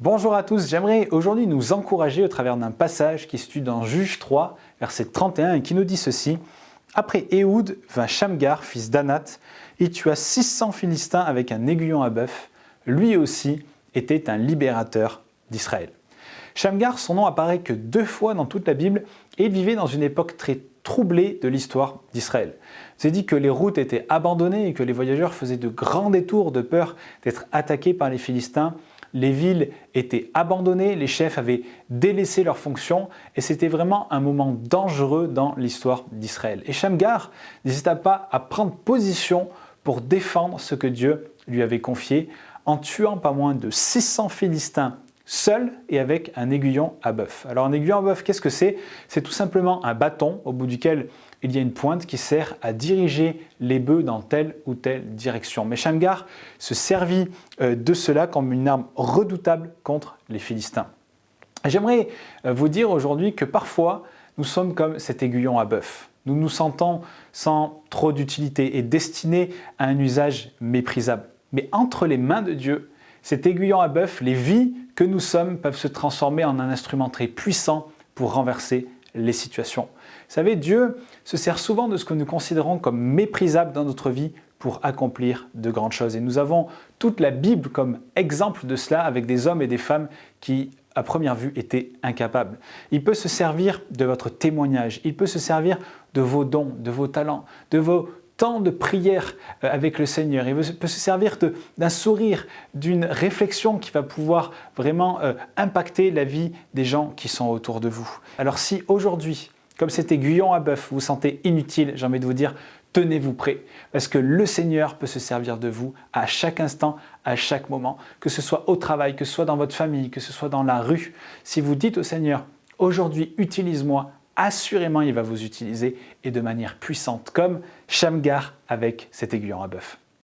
Bonjour à tous, j'aimerais aujourd'hui nous encourager au travers d'un passage qui se situe dans Juge 3, verset 31 et qui nous dit ceci. Après Éhoud vint Shamgar, fils d'Anath, et tua 600 Philistins avec un aiguillon à bœuf. Lui aussi était un libérateur d'Israël. Shamgar, son nom apparaît que 2 fois dans toute la Bible et il vivait dans une époque très troublée de l'histoire d'Israël. C'est dit que les routes étaient abandonnées et que les voyageurs faisaient de grands détours de peur d'être attaqués par les Philistins. Les villes étaient abandonnées, les chefs avaient délaissé leurs fonctions et c'était vraiment un moment dangereux dans l'histoire d'Israël. Et Shamgar n'hésita pas à prendre position pour défendre ce que Dieu lui avait confié en tuant pas moins de 600 Philistins seul et avec un aiguillon à bœuf. Alors un aiguillon à bœuf, qu'est-ce que c'est? C'est tout simplement un bâton au bout duquel il y a une pointe qui sert à diriger les bœufs dans telle ou telle direction. Mais Shamgar se servit de cela comme une arme redoutable contre les Philistins. J'aimerais vous dire aujourd'hui que parfois nous sommes comme cet aiguillon à bœuf. Nous nous sentons sans trop d'utilité et destinés à un usage méprisable. Mais entre les mains de Dieu, cet aiguillon à bœuf, les vies que nous sommes peuvent se transformer en un instrument très puissant pour renverser les situations. Vous savez, Dieu se sert souvent de ce que nous considérons comme méprisable dans notre vie pour accomplir de grandes choses. Et nous avons toute la Bible comme exemple de cela avec des hommes et des femmes qui, à première vue, étaient incapables. Il peut se servir de votre témoignage, il peut se servir de vos dons, de vos talents, de vos temps de prière avec le Seigneur. Il peut se servir d'un sourire, d'une réflexion qui va pouvoir vraiment impacter la vie des gens qui sont autour de vous. Alors si aujourd'hui, comme cet aiguillon à bœuf, vous vous sentez inutile, j'ai envie de vous dire, tenez-vous prêt, parce que le Seigneur peut se servir de vous à chaque instant, à chaque moment, que ce soit au travail, que ce soit dans votre famille, que ce soit dans la rue. Si vous dites au Seigneur, aujourd'hui, utilise-moi, assurément il va vous utiliser et de manière puissante, comme Shamgar avec cet aiguillon à bœuf.